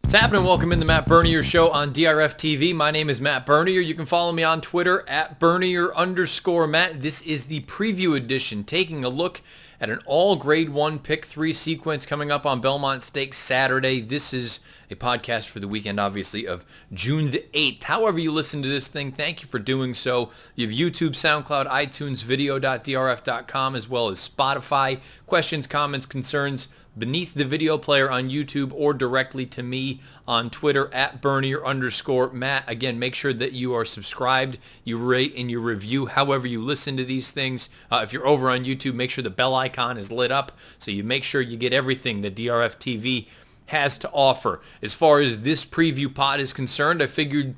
What's happening? Welcome in the Matt Bernier Show on DRFTV. My name is Matt Bernier. You can follow me on Twitter at Bernier_Matt. This is the preview edition, taking a look at an all grade 1 pick 3 sequence coming up on Belmont Stakes Saturday. This is a podcast for the weekend, obviously, of June the 8th. However you listen to this thing, thank you for doing so. You have YouTube, SoundCloud, iTunes, video.drf.com, as well as Spotify. Questions, comments, concerns beneath the video player on YouTube or directly to me on Twitter at Bernier_Matt. Again, make sure that you are subscribed, you rate and you review however you listen to these things. If you're over on YouTube, make sure the bell icon is lit up so you make sure you get everything that DRFTV has to offer. As far as this preview pod is concerned, I figured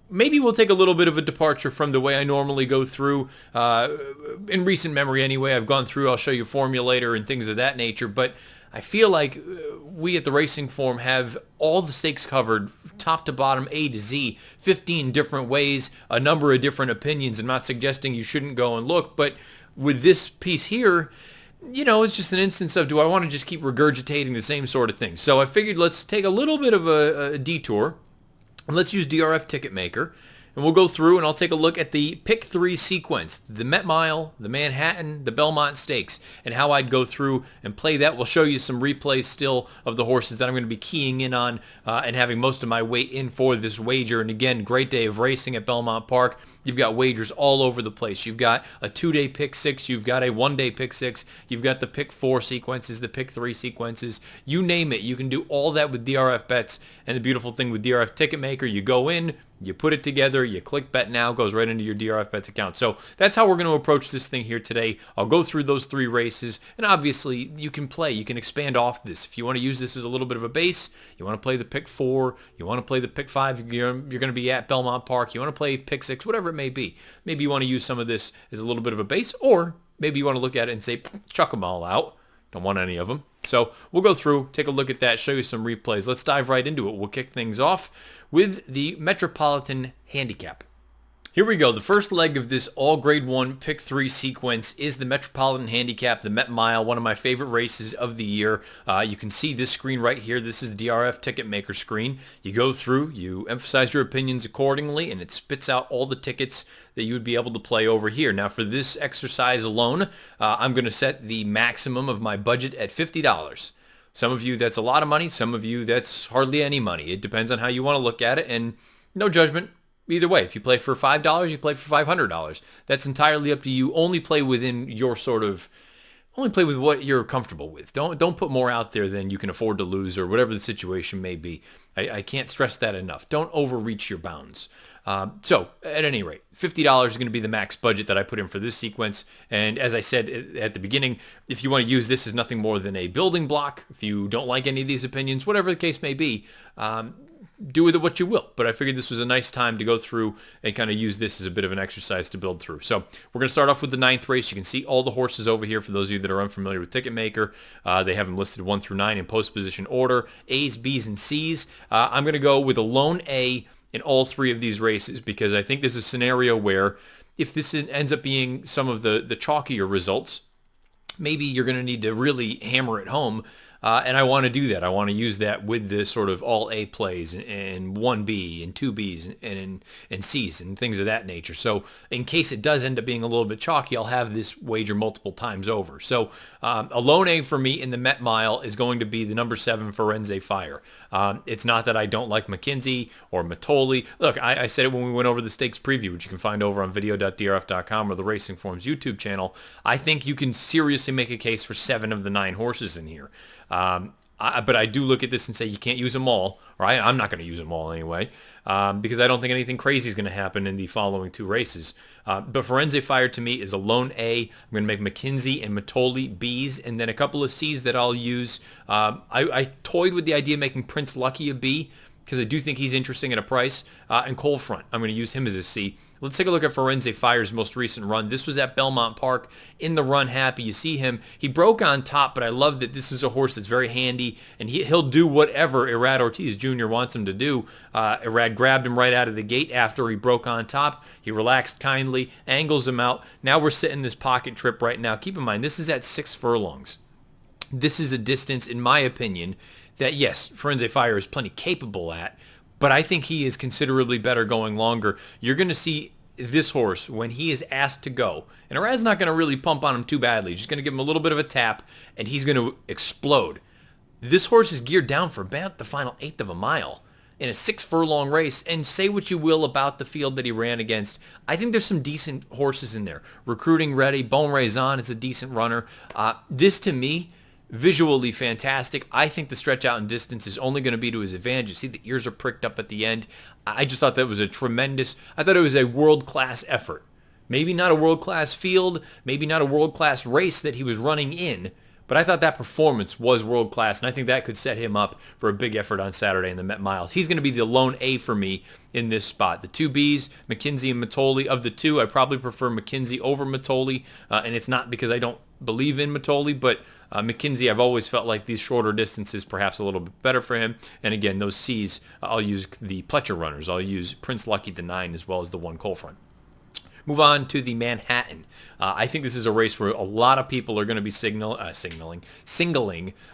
maybe we'll take a little bit of a departure from the way I normally go through. In recent memory anyway, I've gone through, I'll show you formulator and things of that nature, but I feel like we at the Racing Form have all the stakes covered, top to bottom, A to Z, 15 different ways, a number of different opinions. I'm not suggesting you shouldn't go and look, but with this piece here, you know, it's just an instance of, do I want to just keep regurgitating the same sort of thing? So I figured let's take a little bit of a detour, and let's use DRF Ticketmaker. And we'll go through and I'll take a look at the pick 3 sequence, the Met Mile, the Manhattan, the Belmont Stakes, and how I'd go through and play that. We'll show you some replays still of the horses that I'm going to be keying in on and having most of my weight in for this wager. And again, great day of racing at Belmont Park. You've got wagers all over the place. You've got a 2-day pick 6. You've got a 1-day pick 6. You've got the pick 4 sequences, the pick 3 sequences. You name it. You can do all that with DRF bets. And the beautiful thing with DRF Ticketmaker, you go in, you put it together, you click bet now, goes right into your DRF Bets account. So that's how we're going to approach this thing here today. I'll go through those 3 races, and obviously you can play. You can expand off this. If you want to use this as a little bit of a base, you want to play the pick 4, you want to play the pick 5, you're going to be at Belmont Park, you want to play pick 6, whatever it may be. Maybe you want to use some of this as a little bit of a base, or maybe you want to look at it and say, chuck them all out. Don't want any of them. So we'll go through, take a look at that, show you some replays. Let's dive right into it. We'll kick things off with the Metropolitan Handicap. Here we go. The first leg of this all grade 1 pick 3 sequence is the Metropolitan Handicap, the Met Mile, one of my favorite races of the year. You can see this screen right here. This is the DRF Ticketmaker screen. You go through, you emphasize your opinions accordingly, and it spits out all the tickets that you would be able to play over here. Now for this exercise alone, I'm going to set the maximum of my budget at $50. Some of you, that's a lot of money. Some of you, that's hardly any money. It depends on how you want to look at it, and no judgment either way. If you play for $5, you play for $500. That's entirely up to you. Only play within your only play with what you're comfortable with. Don't put more out there than you can afford to lose or whatever the situation may be. I can't stress that enough. Don't overreach your bounds. So at any rate, $50 is going to be the max budget that I put in for this sequence. And as I said at the beginning, if you want to use this as nothing more than a building block, if you don't like any of these opinions, whatever the case may be, do with it what you will. But I figured this was a nice time to go through and kind of use this as a bit of an exercise to build through. So we're going to start off with the 9th race. You can see all the horses over here for those of you that are unfamiliar with Ticketmaker. They have them listed 1 through 9 in post position order, A's, B's, and C's. I'm going to go with a lone A in all 3 of these races because I think there's a scenario where if this ends up being some of the chalkier results, maybe you're going to need to really hammer it home. And I want to do that. I want to use that with the sort of all A plays and 1B and 2Bs and Cs and things of that nature. So in case it does end up being a little bit chalky, I'll have this wager multiple times over. So a lone A for me in the Met Mile is going to be the number 7 Firenze Fire. It's not that I don't like McKinsey or Matoli. Look, I said it when we went over the stakes preview, which you can find over on video.drf.com or the Racing Forms YouTube channel. I think you can seriously make a case for 7 of the 9 horses in here. But I do look at this and say you can't use them all, or I'm not going to use them all anyway, because I don't think anything crazy is going to happen in the following 2 races. But Firenze Fire to me is a lone A. I'm going to make McKinsey and Matoli Bs, and then a couple of Cs that I'll use. I toyed with the idea of making Prince Lucky a B, because I do think he's interesting at a price. And Cold Front, I'm going to use him as a C. Let's take a look at Firenze Fire's most recent run. This was at Belmont Park in the run happy. You see him. He broke on top, but I love that this is a horse that's very handy, and he'll do whatever Irad Ortiz Jr. wants him to do. Irad grabbed him right out of the gate after he broke on top. He relaxed kindly, angles him out. Now we're sitting this pocket trip right now. Keep in mind, this is at 6 furlongs. This is a distance, in my opinion, that, yes, Forense Fire is plenty capable at, but I think he is considerably better going longer. You're going to see this horse, when he is asked to go, and Arad's not going to really pump on him too badly. He's just going to give him a little bit of a tap, and he's going to explode. This horse is geared down for about the final eighth of a mile in a 6-furlong race, and say what you will about the field that he ran against. I think there's some decent horses in there. Recruiting Ready, Bon Raison is a decent runner. This, to me, visually fantastic. I think the stretch out in distance is only going to be to his advantage. You see the ears are pricked up at the end. I just thought that was I thought it was a world-class effort. Maybe not a world-class field, maybe not a world-class race that he was running in, but I thought that performance was world-class, and I think that could set him up for a big effort on Saturday in the Met Mile. He's going to be the lone A for me in this spot. The two Bs, McKenzie and Matoli. Of the two, I probably prefer McKenzie over Matoli, and it's not because I don't believe in Matoli, but McKenzie, I've always felt like these shorter distances perhaps a little bit better for him. And again, those C's, I'll use the Pletcher runners. I'll use Prince Lucky the 9 as well as the 1 Coal Front. Move on to the Manhattan. I think this is a race where a lot of people are going to be singling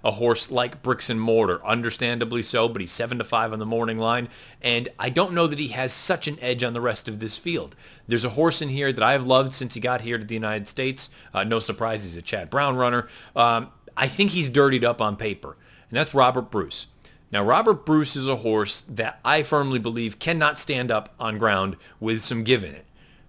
a horse like Bricks and Mortar. Understandably so, but he's 7-5 on the morning line, and I don't know that he has such an edge on the rest of this field. There's a horse in here that I've loved since he got here to the United States. No surprise, he's a Chad Brown runner. I think he's dirtied up on paper, and that's Robert Bruce. Now, Robert Bruce is a horse that I firmly believe cannot stand up on ground with some give in it.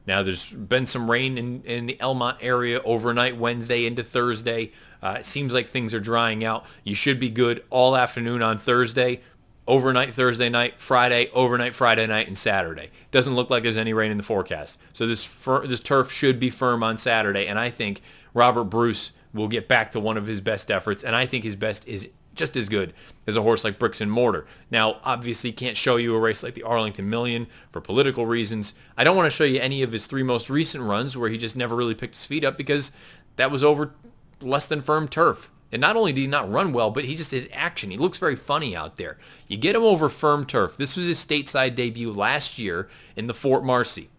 Now, there's been some rain in the Elmont area overnight Wednesday into Thursday. It seems like things are drying out. You should be good all afternoon on Thursday, overnight Thursday night, Friday, overnight Friday night, and Saturday. Doesn't look like there's any rain in the forecast. So this turf should be firm on Saturday, and I think Robert Bruce will get back to one of his best efforts, and I think his best is just as good as a horse like Bricks and Mortar. Now, obviously, can't show you a race like the Arlington Million for political reasons. I don't want to show you any of his 3 most recent runs where he just never really picked his feet up because that was over less than firm turf. And not only did he not run well, but he just his action. He looks very funny out there. You get him over firm turf. This was his stateside debut last year in the Fort Marcy.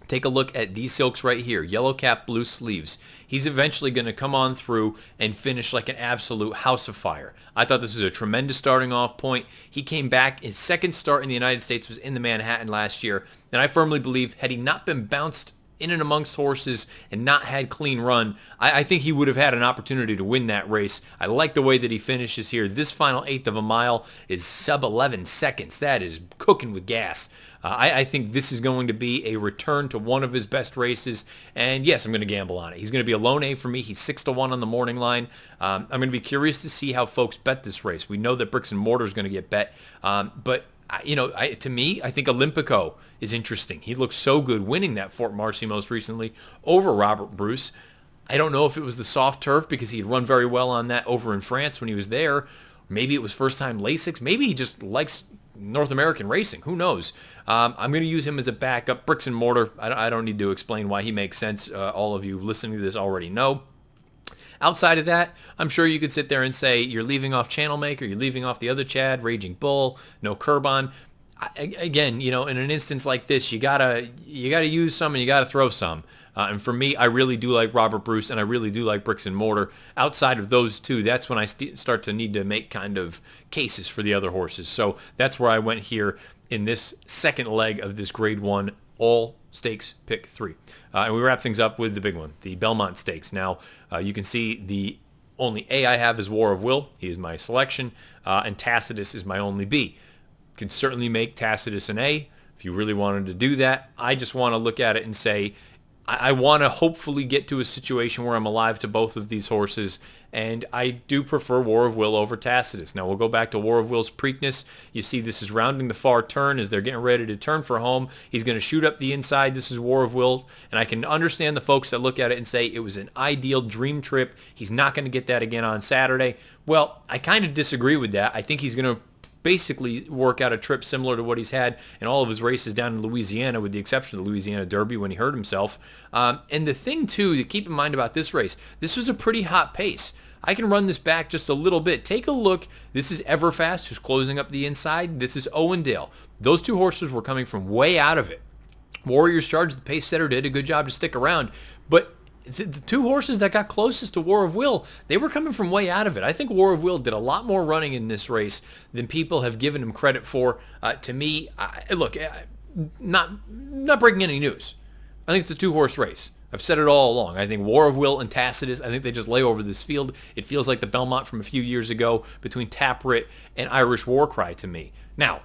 Take a look at these silks right here, yellow cap, blue sleeves. He's eventually going to come on through and finish like an absolute house of fire. I thought this was a tremendous starting off point. He came back. His second start in the United States was in the Manhattan last year. And I firmly believe had he not been bounced in and amongst horses and not had clean run, I think he would have had an opportunity to win that race. I like the way that he finishes here. This final eighth of a mile is sub 11 seconds. That is cooking with gas. I think this is going to be a return to one of his best races, and yes, I'm going to gamble on it. He's going to be a lone A for me. He's 6-1 on the morning line. I'm going to be curious to see how folks bet this race. We know that Bricks and Mortar is going to get bet, but to me, I think Olympico is interesting. He looks so good winning that Fort Marcy most recently over Robert Bruce. I don't know if it was the soft turf because he had run very well on that over in France when he was there. Maybe it was first-time Lasix. Maybe he just likes North American racing. Who knows? I'm going to use him as a backup. Bricks and Mortar, I don't need to explain why he makes sense. All of you listening to this already know. Outside of that, I'm sure you could sit there and say you're leaving off Channel Maker, you're leaving off the other Chad, Raging Bull, no curb on. Again, in an instance like this, you gotta use some and you gotta throw some. And for me, I really do like Robert Bruce and I really do like Bricks and Mortar. Outside of those two, that's when I start to need to make kind of cases for the other horses. So that's where I went here in this second leg of this Grade 1 All Stakes Pick 3. And we wrap things up with the big one, the Belmont Stakes. Now, you can see the only A I have is War of Will. He is my selection. And Tacitus is my only B. Could certainly make Tacitus an A if you really wanted to do that. I just want to look at it and say, I want to hopefully get to a situation where I'm alive to both of these horses, and I do prefer War of Will over Tacitus. Now, we'll go back to War of Will's Preakness. You see this is rounding the far turn as they're getting ready to turn for home. He's going to shoot up the inside. This is War of Will, and I can understand the folks that look at it and say it was an ideal dream trip. He's not going to get that again on Saturday. Well, I kind of disagree with that. I think he's going to basically work out a trip similar to what he's had in all of his races down in Louisiana, with the exception of the Louisiana Derby when he hurt himself. And the thing, too, to keep in mind about this race, this was a pretty hot pace. I can run this back just a little bit. Take a look. This is Everfast, who's closing up the inside. This is Owendale. Those two horses were coming from way out of it. Warriors Charge, the pace setter, did a good job to stick around, but the two horses that got closest to War of Will, they were coming from way out of it. I think War of Will did a lot more running in this race than people have given him credit for. To me, look, not breaking any news. I think it's a two-horse race. I've said it all along. I think War of Will and Tacitus, I think they just lay over this field. It feels like the Belmont from a few years ago between Tapwrit and Irish Warcry to me. Now,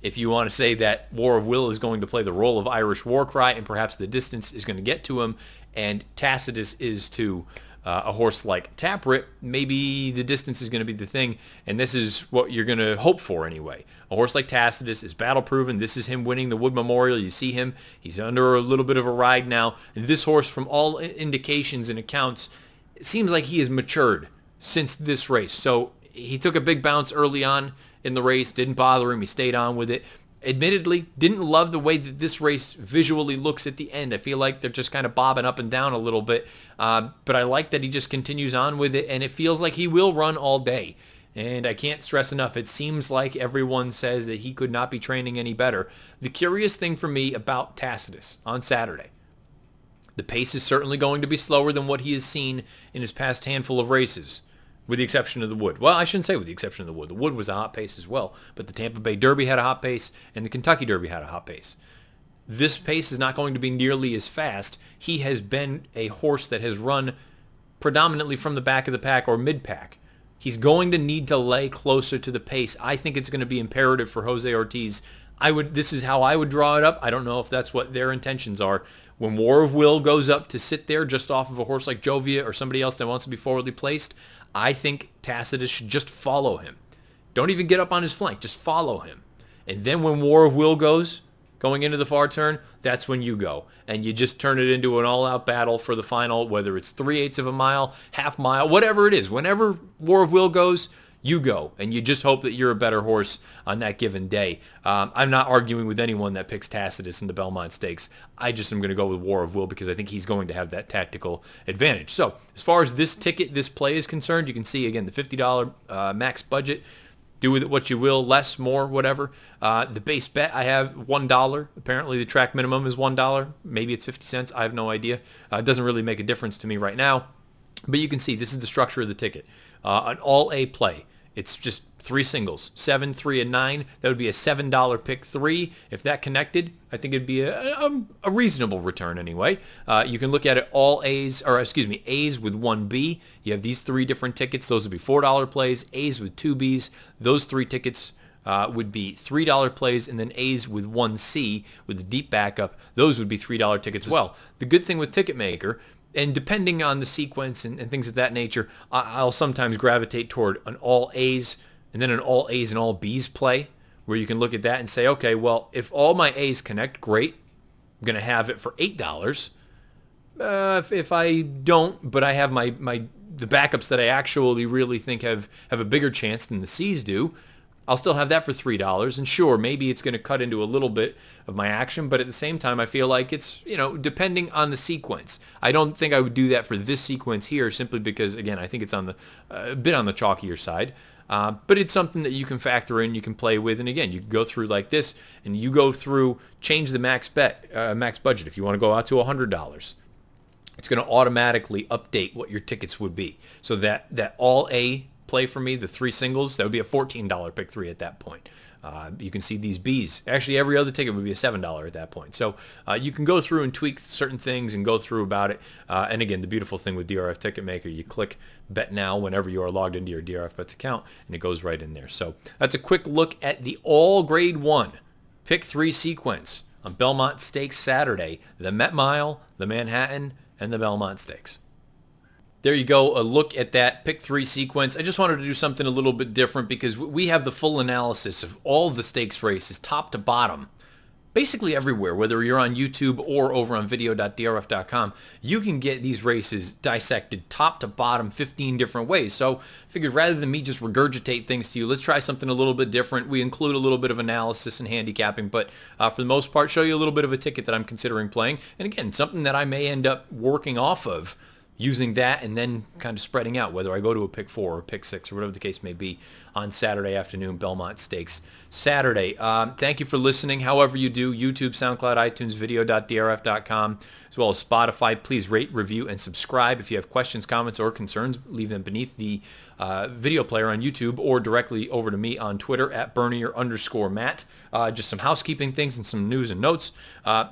if you want to say that War of Will is going to play the role of Irish Warcry and perhaps the distance is going to get to him, and Tacitus is to a horse like Tapwrit, maybe the distance is going to be the thing, and this is what you're going to hope for anyway. A horse like Tacitus is battle proven. This is him winning the Wood Memorial. You see him. He's under a little bit of a ride now. And this horse, from all indications and accounts, it seems like he has matured since this race. So he took a big bounce early on in the race. Didn't bother him. He stayed on with it. Admittedly, didn't love the way that this race visually looks at the end. I feel like they're just kind of bobbing up and down a little bit. But I like that he just continues on with it, and it feels like he will run all day. And I can't stress enough, it seems like everyone says that he could not be training any better. The curious thing for me about Tacitus on Saturday, the pace is certainly going to be slower than what he has seen in his past handful of races, with the exception of the Wood. Well, I shouldn't say with the exception of the Wood. The Wood was a hot pace as well, but the Tampa Bay Derby had a hot pace, and the Kentucky Derby had a hot pace. This pace is not going to be nearly as fast. He has been a horse that has run predominantly from the back of the pack or mid-pack. He's going to need to lay closer to the pace. I think it's going to be imperative for Jose Ortiz. This is how I would draw it up. I don't know if that's what their intentions are. When War of Will goes up to sit there just off of a horse like Jovia or somebody else that wants to be forwardly placed, I think Tacitus should just follow him. Don't even get up on his flank. Just follow him. And then when War of Will goes, going into the far turn, that's when you go. And you just turn it into an all-out battle for the final, whether it's 3/8 of a mile, half mile, whatever it is. Whenever War of Will goes, you go. And you just hope that you're a better horse on that given day. I'm not arguing with anyone that picks Tacitus in the Belmont Stakes. I just am going to go with War of Will because I think he's going to have that tactical advantage. So as far as this ticket, this play is concerned, you can see, again, the $50 max budget. Do with it what you will, less, more, whatever. The base bet, I have $1. Apparently the track minimum is $1. Maybe it's 50 cents. I have no idea. It doesn't really make a difference to me right now. But you can see this is the structure of the ticket. An all-A play. It's just 3 singles, 7, 3, and 9. That would be a $7 pick 3. If that connected, I think it'd be a reasonable return anyway. You can look at it all A's, or excuse me, A's with 1B. You have these 3 different tickets. Those would be $4 plays. A's with 2 B's. Those 3 tickets would be $3 plays, and then A's with 1C with the deep backup. Those would be $3 tickets as well. The good thing with Ticketmaker, and depending on the sequence and things of that nature, I'll sometimes gravitate toward an all A's and then an all A's and all B's play, where you can look at that and say, okay, well, if all my A's connect, great. I'm going to have it for $8. If I don't, but I have the backups that I actually really think have a bigger chance than the C's do, I'll still have that for $3. And sure, maybe it's going to cut into a little bit of my action, but at the same time, I feel like it's, depending on the sequence. I don't think I would do that for this sequence here, simply because, again, I think it's on a bit on the chalkier side. But it's something that you can factor in, you can play with, and again, you can go through like this, and you go through, change the max budget. If you want to go out to $100, it's going to automatically update what your tickets would be. So that all A play for me, the 3 singles, that would be a $14 pick 3 at that point. You can see these B's. Actually, every other ticket would be a $7 at that point. So you can go through and tweak certain things and go through about it. And again, the beautiful thing with DRF Ticketmaker, you click Bet Now whenever you are logged into your DRF Bets account, and it goes right in there. So that's a quick look at the all Grade 1 pick 3 sequence on Belmont Stakes Saturday, the Met Mile, the Manhattan, and the Belmont Stakes. There you go, a look at that pick 3 sequence. I just wanted to do something a little bit different because we have the full analysis of all the stakes races, top to bottom, basically everywhere, whether you're on YouTube or over on video.drf.com. You can get these races dissected top to bottom 15 different ways. So I figured rather than me just regurgitate things to you, let's try something a little bit different. We include a little bit of analysis and handicapping, but for the most part, show you a little bit of a ticket that I'm considering playing. And again, something that I may end up working off of, using that and then kind of spreading out, whether I go to a pick 4 or pick 6 or whatever the case may be. on Saturday afternoon, Belmont Stakes Saturday. Thank you for listening. However you do, YouTube, SoundCloud, iTunes, video.drf.com, as well as Spotify. Please rate, review, and subscribe. If you have questions, comments, or concerns, leave them beneath the video player on YouTube or directly over to me on Twitter at Bernier_Matt. Just some housekeeping things and some news and notes.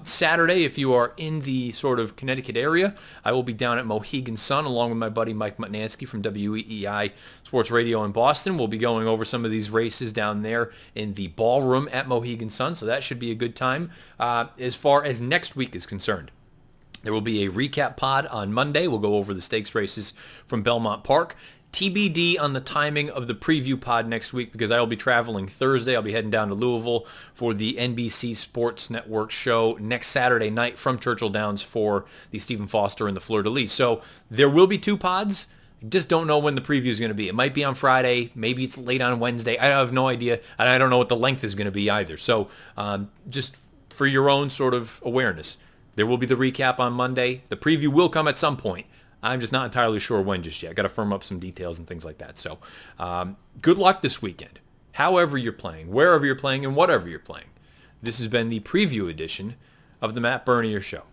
Saturday, if you are in the sort of Connecticut area, I will be down at Mohegan Sun along with my buddy Mike Mutnansky from WEEI Sports Radio in Boston. We'll be going over some of these races down there in the ballroom at Mohegan Sun, so that should be a good time. As far as next week is concerned, there will be a recap pod on Monday. We'll go over the stakes races from Belmont Park. TBD on the timing of the preview pod next week because I will be traveling Thursday. I'll be heading down to Louisville for the NBC Sports Network show next Saturday night from Churchill Downs for the Stephen Foster and the Fleur de Lis. So there will be 2 pods. I just don't know when the preview is going to be. It might be on Friday. Maybe it's late on Wednesday. I have no idea. And I don't know what the length is going to be either. So just for your own sort of awareness, there will be the recap on Monday. The preview will come at some point. I'm just not entirely sure when just yet. Got to firm up some details and things like that. So good luck this weekend. However you're playing, wherever you're playing, and whatever you're playing. This has been the preview edition of the Matt Bernier Show.